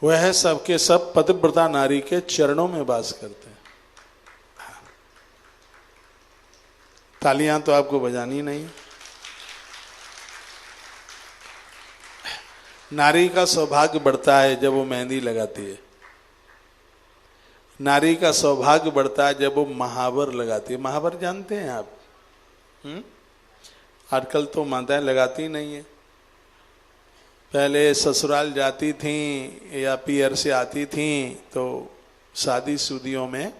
वह सबके सब पतिव्रता नारी के चरणों में वास करते हैं। तालियां तो आपको बजानी नहीं। नारी का सौभाग्य बढ़ता है जब वो मेहंदी लगाती है। नारी का सौभाग्य बढ़ता है जब वो महावर लगाती है। महावर जानते हैं आप? आजकल तो माताएं लगाती नहीं है। पहले ससुराल जाती थीं या पियर से आती थीं तो शादी शुदियों में,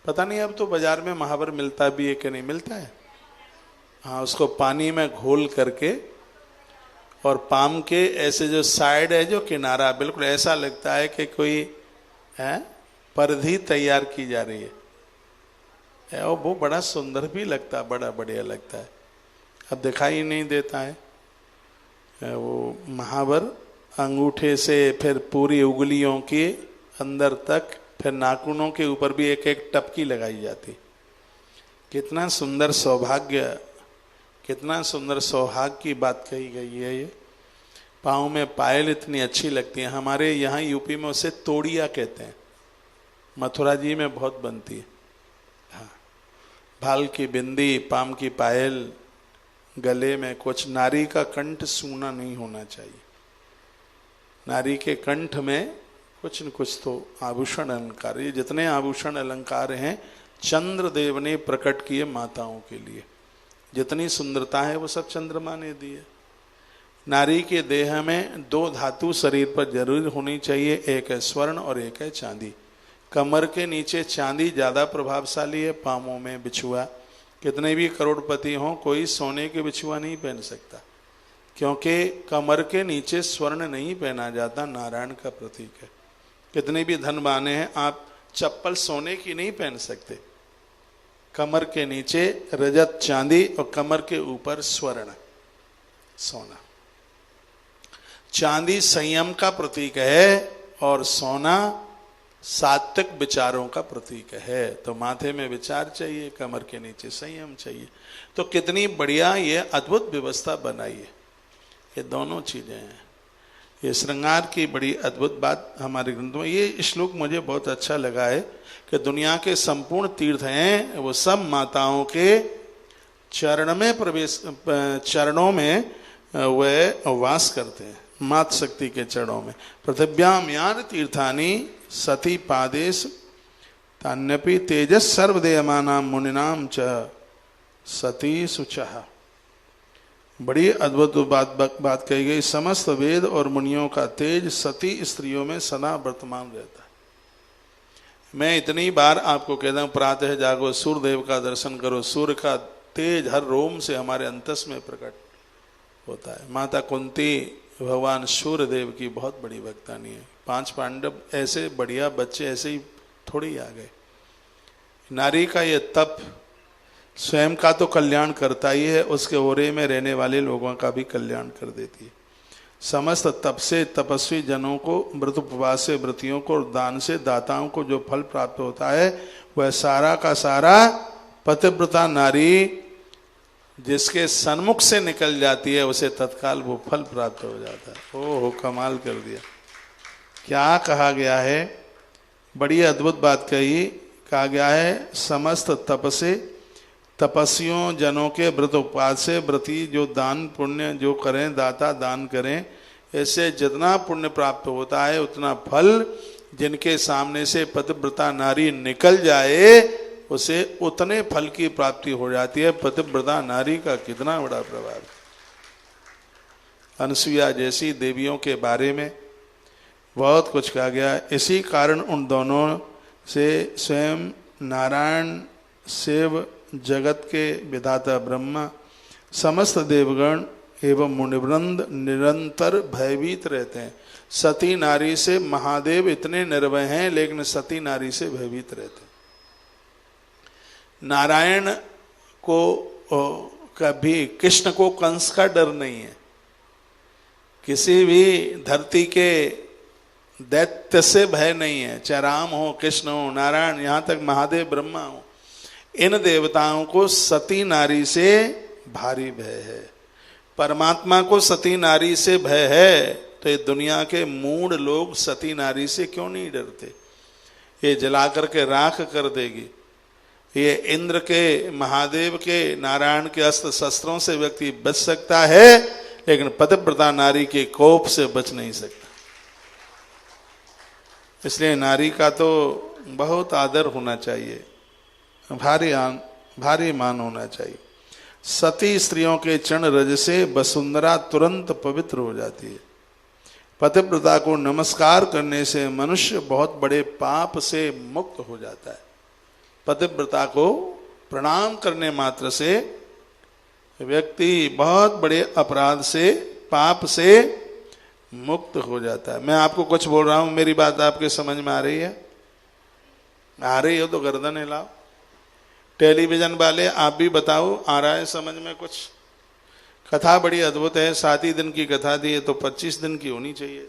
पता नहीं अब तो बाजार में महावर मिलता भी है कि नहीं मिलता है। हाँ, उसको पानी में घोल करके और पाम के ऐसे जो साइड है, जो किनारा, बिल्कुल ऐसा लगता है कि कोई है परिधि तैयार की जा रही है। और वो बड़ा सुंदर भी लगता है, बड़ा बढ़िया लगता है। अब दिखाई नहीं देता है वो महावर। अंगूठे से फिर पूरी उंगलियों के अंदर तक, फिर नाखूनों के ऊपर भी एक एक टपकी लगाई जाती। कितना सुंदर सौभाग्य, कितना सुंदर सौभाग्य की बात कही गई है। ये पाँव में पायल इतनी अच्छी लगती है। हमारे यहाँ यूपी में उसे तोड़िया कहते हैं। मथुरा जी में बहुत बनती है। हाँ, भाल की बिंदी, पाम की पायल, गले में कुछ। नारी का कंठ सूना नहीं होना चाहिए। नारी के कंठ में कुछ न कुछ तो आभूषण अलंकार। ये जितने आभूषण अलंकार हैं चंद्रदेव ने प्रकट किए माताओं के लिए। जितनी सुंदरता है वो सब चंद्रमा ने दी है। नारी के देह में दो धातु शरीर पर जरूर होनी चाहिए, एक है स्वर्ण और एक है चांदी। कमर के नीचे चांदी ज्यादा प्रभावशाली है, पांवों में बिछुआ। कितने भी करोड़पति हों, कोई सोने के बिछुआ नहीं पहन सकता, क्योंकि कमर के नीचे स्वर्ण नहीं पहना जाता, नारायण का प्रतीक है। कितने भी धनवान हैं, आप चप्पल सोने की नहीं पहन सकते। कमर के नीचे रजत चांदी और कमर के ऊपर स्वर्ण सोना। चांदी संयम का प्रतीक है और सोना सात्विक विचारों का प्रतीक है। तो माथे में विचार चाहिए, कमर के नीचे संयम चाहिए। तो कितनी बढ़िया ये अद्भुत व्यवस्था बनाई है। ये दोनों चीजें हैं। ये श्रृंगार की बड़ी अद्भुत बात हमारे ग्रंथों में। ये श्लोक मुझे बहुत अच्छा लगा है कि दुनिया के संपूर्ण तीर्थ हैं वो सब माताओं के चरण में प्रवेश, चरणों में वह वास करते हैं। मात शक्ति के चरणों में। पृथिव्याम यान तीर्थानि सती पादेश तान्यपि तेजस सर्वदेयमानाम मुनिनाम च सती सुचः। बड़ी अद्भुत बात कही गई। समस्त वेद और मुनियों का तेज सती स्त्रियों में सदा वर्तमान रहता है। मैं इतनी बार आपको कहता हूँ, प्रातः जागो, सूर्यदेव का दर्शन करो। सूर्य का तेज हर रोम से हमारे अंतस में प्रकट होता है। माता कुंती भगवान सूर्यदेव की बहुत बड़ी भक्तानी है। 5 पांडव ऐसे बढ़िया बच्चे ऐसे ही थोड़ी आ गए। नारी का ये तप स्वयं का तो कल्याण करता ही है, उसके ओरे में रहने वाले लोगों का भी कल्याण कर देती है। समस्त तप से तपस्वी जनों को, व्रत उपवास से व्रतियों को, और दान से दाताओं को जो फल प्राप्त होता है वह सारा का सारा पतिव्रता नारी जिसके सन्मुख से निकल जाती है उसे तत्काल वो फल प्राप्त हो जाता है। ओहो, कमाल कर दिया। क्या कहा गया है? बड़ी अद्भुत बात कहा गया है। समस्त तप से तपस्वियों जनों के व्रत उपवास से व्रती जो दान पुण्य जो करें, दाता दान करें, ऐसे जितना पुण्य प्राप्त होता है उतना फल जिनके सामने से पतिव्रता नारी निकल जाए उसे उतने फल की प्राप्ति हो जाती है। पतिव्रता नारी का कितना बड़ा प्रभाव। अनसुईया जैसी देवियों के बारे में बहुत कुछ कहा गया। इसी कारण उन दोनों से स्वयं नारायण शिव, जगत के विधाता ब्रह्मा, समस्त देवगण एवं मुनिवृंद निरंतर भयभीत रहते हैं। सती नारी से महादेव इतने निर्भय हैं, लेकिन सती नारी से भयभीत रहते हैं। नारायण को कभी, कृष्ण को कंस का डर नहीं है। किसी भी धरती के दैत्य से भय नहीं है, चाहे राम हो, कृष्ण हो, नारायण, यहाँ तक महादेव ब्रह्मा हो। इन देवताओं को सती नारी से भारी भय है। परमात्मा को सती नारी से भय है, तो ये दुनिया के मूढ़ लोग सती नारी से क्यों नहीं डरते? ये जला करके राख कर देगी। ये इंद्र के, महादेव के, नारायण के अस्त्र शस्त्रों से व्यक्ति बच सकता है, लेकिन पतिव्रता नारी के कोप से बच नहीं सकता। इसलिए नारी का तो बहुत आदर होना चाहिए, भारी मान होना चाहिए। सती स्त्रियों के चरण रज से वसुंधरा तुरंत पवित्र हो जाती है। पतिव्रता को नमस्कार करने से मनुष्य बहुत बड़े पाप से मुक्त हो जाता है। पतिव्रता को प्रणाम करने मात्र से व्यक्ति बहुत बड़े अपराध से, पाप से मुक्त हो जाता है। मैं आपको कुछ बोल रहा हूं, मेरी बात आपके समझ में आ रही है? आ रही हो तो गर्दन हिलाओ। टेलीविजन वाले आप भी बताओ, आ रहा है समझ में कुछ? कथा बड़ी अद्भुत है। 7 ही दिन की कथा दी है तो 25 दिन की होनी चाहिए।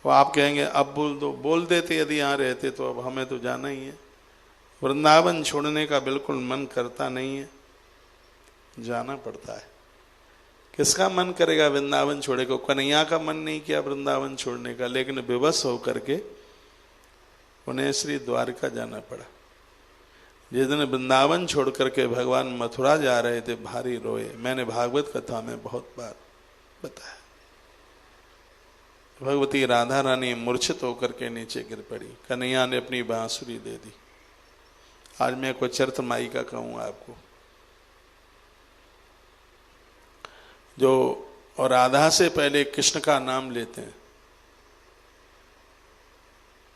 वो आप कहेंगे अब बोल दो, बोल देते यदि यहाँ रहते तो। अब हमें तो जाना ही है। वृंदावन छोड़ने का बिल्कुल मन करता नहीं है, जाना पड़ता है। किसका मन करेगा वृंदावन छोड़े को? कन्हैया का मन नहीं किया वृंदावन छोड़ने का, लेकिन विवश होकर के उन्हें श्री द्वारका जाना पड़ा। जिस दिन वृंदावन छोड़ करके भगवान मथुरा जा रहे थे, भारी रोए। मैंने भागवत कथा में बहुत बार बताया। भगवती राधा रानी मूर्छित होकर के नीचे गिर पड़ी। कन्हैया ने अपनी बांसुरी दे दी। आज मैं कोई चरित माई का कहूंगा आपको, जो और राधा से पहले कृष्ण का नाम लेते हैं,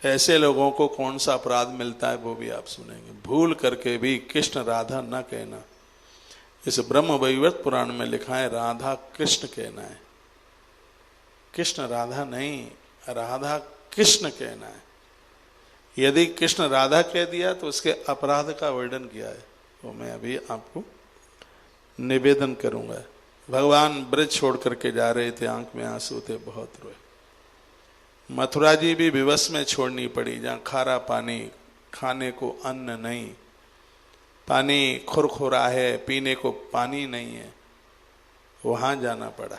ऐसे लोगों को कौन सा अपराध मिलता है वो भी आप सुनेंगे। भूल करके भी कृष्ण राधा न कहना। इस ब्रह्म वैवर्त पुराण में लिखा है राधा कृष्ण कहना है, कृष्ण राधा नहीं, राधा कृष्ण कहना है। यदि कृष्ण राधा कह दिया तो उसके अपराध का वर्णन किया है, वो मैं अभी आपको निवेदन करूंगा। भगवान ब्रज छोड़ करके जा रहे थे, आंख में आंसू थे, बहुत रोए। मथुरा जी भी विवश में छोड़नी पड़ी, जहाँ खारा पानी, खाने को अन्न नहीं, पानी खुरखुरा है, पीने को पानी नहीं है, वहां जाना पड़ा।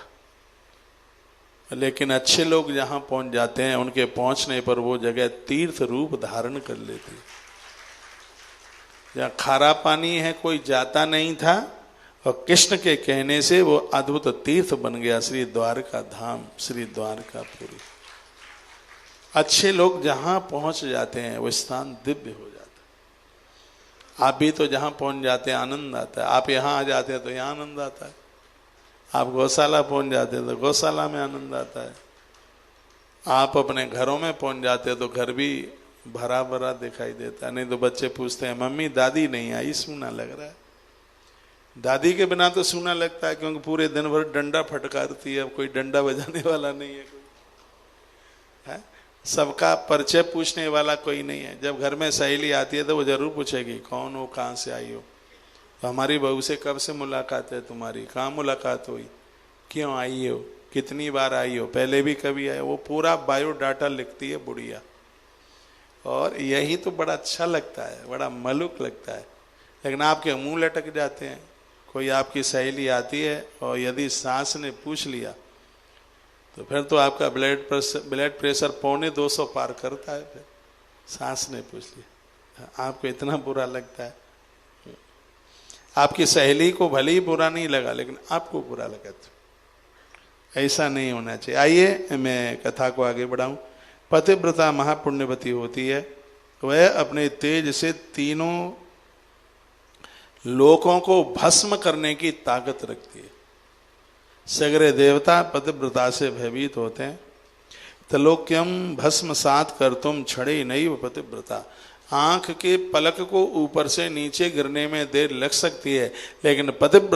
लेकिन अच्छे लोग जहां पहुंच जाते हैं, उनके पहुंचने पर वो जगह तीर्थ रूप धारण कर लेती है। जहाँ खारा पानी है, कोई जाता नहीं था, और कृष्ण के कहने से वो अद्भुत तीर्थ बन गया, श्री द्वारका धाम, श्री द्वारकापुरी। अच्छे लोग जहां पहुंच जाते हैं वो स्थान दिव्य हो जाता है। आप भी तो जहां पहुंच जाते हैं आनंद आता है। आप यहां आ जाते हैं तो यहां आनंद आता है। आप गौशाला पहुंच जाते हैं तो गौशाला में आनंद आता है। आप अपने घरों में पहुंच जाते हैं तो घर भी भरा भरा दिखाई देता है। नहीं तो बच्चे पूछते हैं मम्मी दादी नहीं आई, सूना लग रहा है। दादी के बिना तो सूना लगता है, क्योंकि पूरे दिन भर डंडा फटकारती है, अब कोई डंडा बजाने वाला नहीं है, कोई है। सबका परिचय पूछने वाला कोई नहीं है। जब घर में सहेली आती है तो वो जरूर पूछेगी कौन हो, कहाँ से आई हो, तो हमारी बहू से कब से मुलाकात है तुम्हारी, कहाँ मुलाकात हुई, क्यों आई हो, कितनी बार आई हो, पहले भी कभी आए। वो पूरा बायोडाटा लिखती है बुढ़िया। और यही तो बड़ा अच्छा लगता है, बड़ा मलुक लगता है। लेकिन आपके मुंह लटक जाते हैं। कोई आपकी सहेली आती है और यदि सास ने पूछ लिया तो फिर तो आपका ब्लड प्रेशर 250 पार करता है। फिर सास ने पूछ लिया, आपको इतना बुरा लगता है। आपकी सहेली को भले ही बुरा नहीं लगा, लेकिन आपको बुरा लगा। तो ऐसा नहीं होना चाहिए। आइए मैं कथा को आगे बढ़ाऊं। पतिव्रता महापुण्यवती होती है। वह अपने तेज से तीनों लोकों को भस्म करने की ताकत रखती है। सगरे देवता पतिव्रता से भयभीत होते हैं। त्रिलोक्यम भस्म सात कर तुम छड़े नहीं पतिव्रता। आंख के पलक को ऊपर से नीचे गिरने में देर लग सकती है, लेकिन पतिव्रता